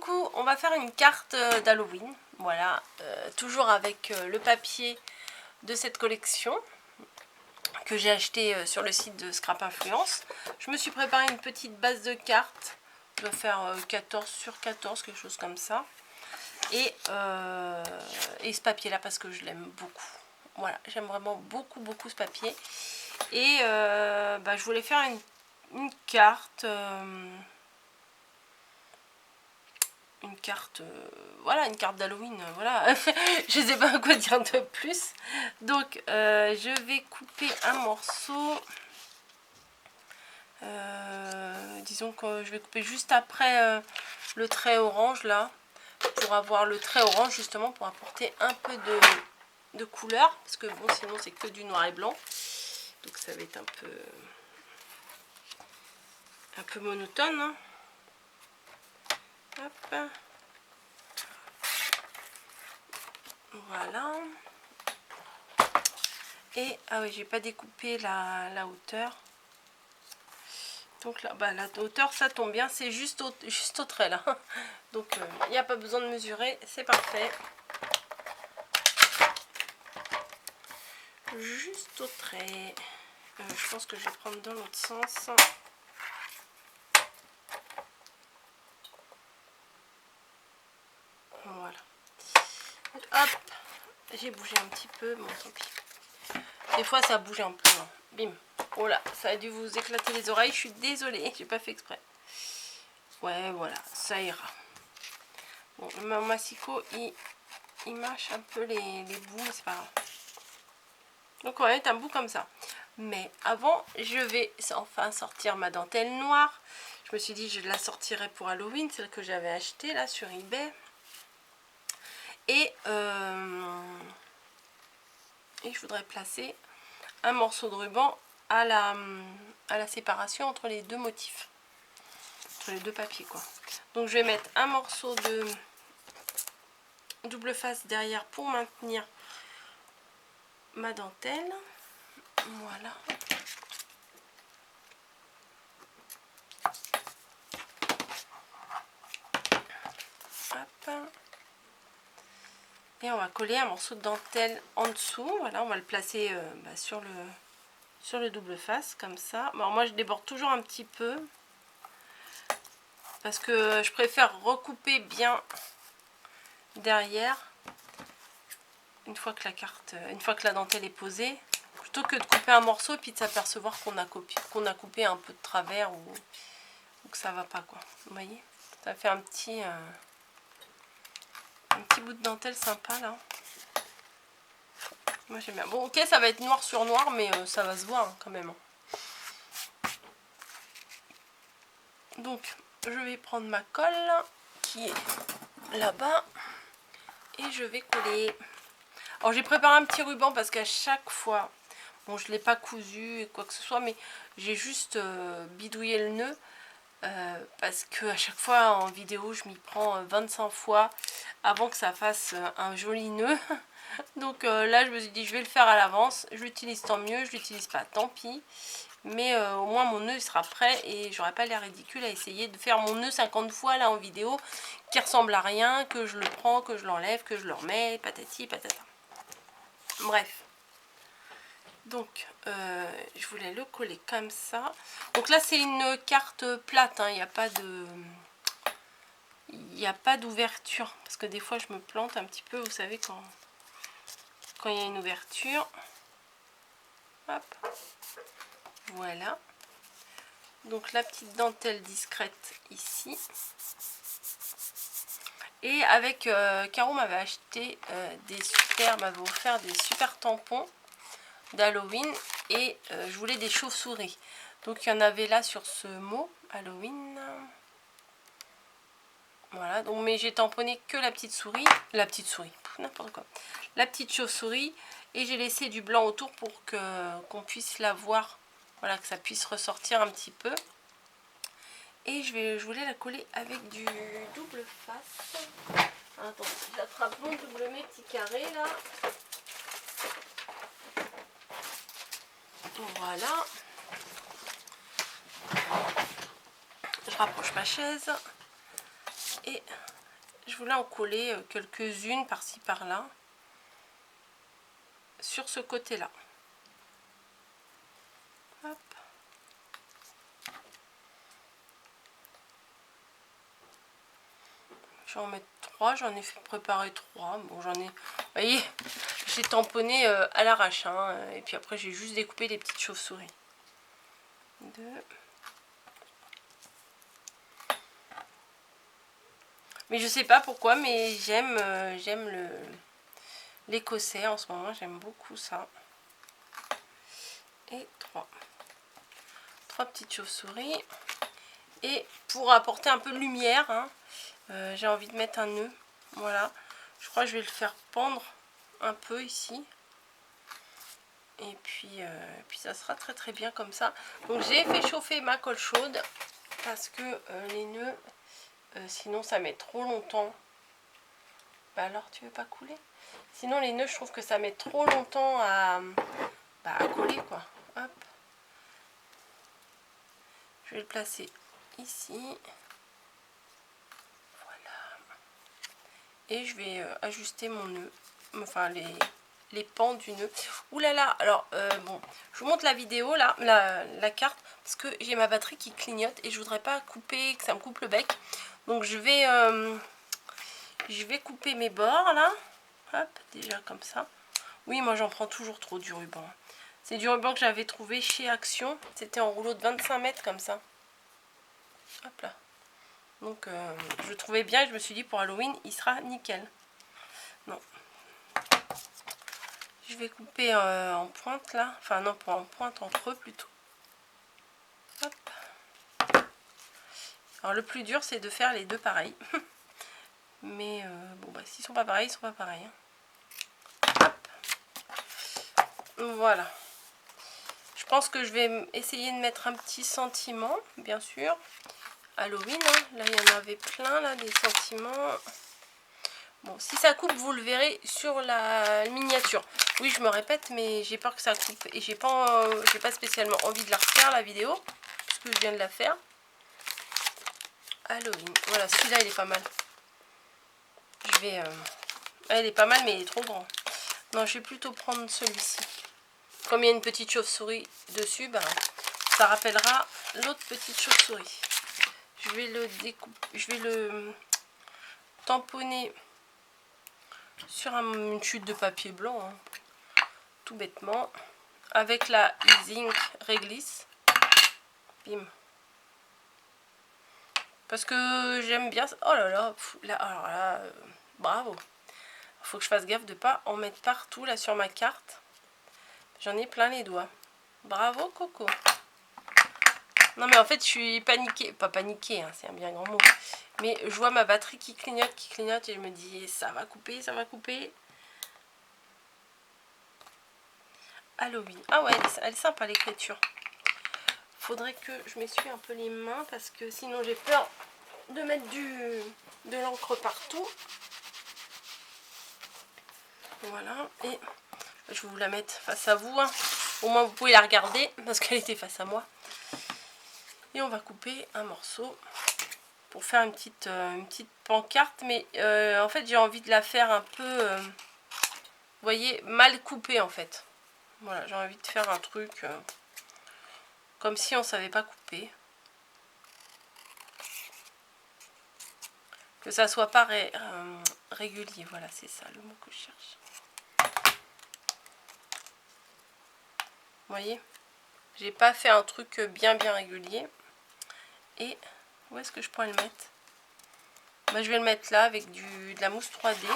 coucou, on va faire une carte d'Halloween, voilà, toujours avec le papier de cette collection que j'ai acheté sur le site de Scrap Influence. Je me suis préparé une petite base de cartes, je vais faire 14 sur 14, quelque chose comme ça, et ce papier là parce que je l'aime beaucoup, voilà, j'aime vraiment beaucoup ce papier, et je voulais faire une carte... voilà, une carte d'Halloween, voilà. Je sais pas quoi dire de plus. Donc je vais couper un morceau, disons que je vais couper juste après le trait orange là, pour avoir le trait orange justement, pour apporter un peu de couleur, parce que bon, sinon c'est que du noir et blanc, donc ça va être un peu monotone, hein. Hop. Voilà. Et ah oui, j'ai pas découpé la hauteur. Donc là, la hauteur, ça tombe bien, c'est juste au trait là. Donc il n'y a pas besoin de mesurer, c'est parfait. Juste au trait. Je pense que je vais prendre dans l'autre sens. Voilà. Hop, j'ai bougé un petit peu, bon tant pis. Des fois ça bouge un peu, hein. Bim. Oh là, ça a dû vous éclater les oreilles, je suis désolée, j'ai pas fait exprès. Ouais, voilà, ça ira. Bon, mon massicot, il mâche un peu les bouts, mais c'est pas grave. Donc on va mettre un bout comme ça. Mais avant, je vais enfin sortir ma dentelle noire. Je me suis dit, je la sortirai pour Halloween, celle que j'avais achetée là sur eBay. Et je voudrais placer un morceau de ruban à la séparation entre les deux motifs, entre les deux papiers quoi. Donc je vais mettre un morceau de double face derrière pour maintenir ma dentelle. Voilà. Hop. Et on va coller un morceau de dentelle en dessous. Voilà, on va le placer sur le double face comme ça. Bon, moi je déborde toujours un petit peu parce que je préfère recouper bien derrière une fois que la dentelle est posée, plutôt que de couper un morceau et puis de s'apercevoir qu'on a coupé un peu de travers ou que ça va pas quoi. Vous voyez, ça fait un petit bout de dentelle sympa là. Moi j'aime bien. Bon ok, ça va être noir sur noir, mais ça va se voir hein, quand même. Donc je vais prendre ma colle qui est là-bas et je vais coller. Alors j'ai préparé un petit ruban parce qu'à chaque fois, bon je ne l'ai pas cousu et quoi que ce soit, mais j'ai juste bidouillé le nœud parce que à chaque fois en vidéo je m'y prends 25 fois avant que ça fasse un joli nœud. Donc là je me suis dit je vais le faire à l'avance, je l'utilise tant mieux, je l'utilise pas tant pis, mais au moins mon nœud sera prêt et j'aurai pas l'air ridicule à essayer de faire mon nœud 50 fois là en vidéo qui ressemble à rien, que je le prends, que je l'enlève, que je le remets, patati patata. Bref, donc je voulais le coller comme ça. Donc là c'est une carte plate, hein, il n'y a pas d'ouverture parce que des fois je me plante un petit peu, vous savez, quand il y a une ouverture. Hop, voilà. Donc la petite dentelle discrète ici. Et avec Caro m'avait acheté m'avait offert des super tampons d'Halloween et je voulais des chauves-souris. Donc il y en avait là sur ce mot Halloween. Voilà, donc mais j'ai tamponné que la petite souris, n'importe quoi. La petite chauve-souris et j'ai laissé du blanc autour pour qu'on puisse la voir. Voilà, que ça puisse ressortir un petit peu. Et je voulais la coller avec du double face. Attends, j'attrape mon double mes petits carrés là. Voilà. Je rapproche ma chaise. Et je voulais en coller quelques-unes par-ci par-là sur ce côté-là. Hop. Je vais en mettre 3, j'en ai fait préparer 3. Bon, j'en ai, vous voyez, j'ai tamponné à l'arrache, hein, et puis après j'ai juste découpé des petites chauves-souris. 2. Mais je sais pas pourquoi, mais j'aime l'écossais en ce moment, j'aime beaucoup ça. Et 3 petites chauves-souris. Et pour apporter un peu de lumière, hein, j'ai envie de mettre un nœud. Voilà, je crois que je vais le faire pendre un peu ici. Et puis ça sera très très bien comme ça. Donc j'ai fait chauffer ma colle chaude parce que les nœuds, sinon ça met trop longtemps. Bah alors tu veux pas couler? Sinon les nœuds, je trouve que ça met trop longtemps à coller quoi. Hop. Je vais le placer ici. Voilà. Et je vais ajuster mon nœud. Enfin les pans du nœud. Ouh là là, alors bon, je vous montre la vidéo là, la carte, parce que j'ai ma batterie qui clignote et je voudrais pas couper, que ça me coupe le bec. Donc je vais couper mes bords là. Hop, déjà comme ça. Oui, moi j'en prends toujours trop du ruban. C'est du ruban que j'avais trouvé chez Action. C'était en rouleau de 25 mètres comme ça. Hop là. Donc je le trouvais bien et je me suis dit pour Halloween il sera nickel. Non. Je vais couper en pointe là. Enfin non, pas en pointe, en creux plutôt. Hop. Alors le plus dur c'est de faire les deux pareils. Mais bon bah s'ils sont pas pareils, ils sont pas pareils. Hein. Hop. Voilà. Je pense que je vais essayer de mettre un petit sentiment, bien sûr. Halloween, hein. Là il y en avait plein là, des sentiments. Bon, si ça coupe, vous le verrez sur la miniature. Oui, je me répète, mais j'ai peur que ça coupe. Et j'ai pas spécialement envie de la refaire, la vidéo, puisque je viens de la faire. Halloween. Voilà, celui-là, il est pas mal. Je vais... il est pas mal, mais il est trop grand. Non, je vais plutôt prendre celui-ci. Comme il y a une petite chauve-souris dessus, ben, ça rappellera l'autre petite chauve-souris. Je vais le découper. Je vais le tamponner sur une chute de papier blanc, hein, tout bêtement, avec la Ink réglisse. Bim. Parce que j'aime bien ça. Oh là là, là, alors là, bravo. Il faut que je fasse gaffe de ne pas en mettre partout là sur ma carte. J'en ai plein les doigts. Bravo Coco. Non mais en fait je suis paniquée, pas paniquée, hein, c'est un bien grand mot. Mais je vois ma batterie qui clignote et je me dis ça va couper, ça va couper. Halloween. Ah ouais, elle est sympa l'écriture. Faudrait que je m'essuie un peu les mains parce que sinon j'ai peur de mettre de l'encre partout. Voilà, et je vais vous la mettre face à vous. Hein. Au moins vous pouvez la regarder parce qu'elle était face à moi. Et on va couper un morceau pour faire une petite pancarte. Mais en fait j'ai envie de la faire un peu, vous voyez, mal coupée en fait. Voilà, j'ai envie de faire un truc comme si on savait pas couper. Que ça soit pas régulier, voilà, c'est ça le mot que je cherche. Vous voyez, j'ai pas fait un truc bien régulier. Et où est-ce que je pourrais le mettre? Bah, je vais le mettre là avec de la mousse 3D.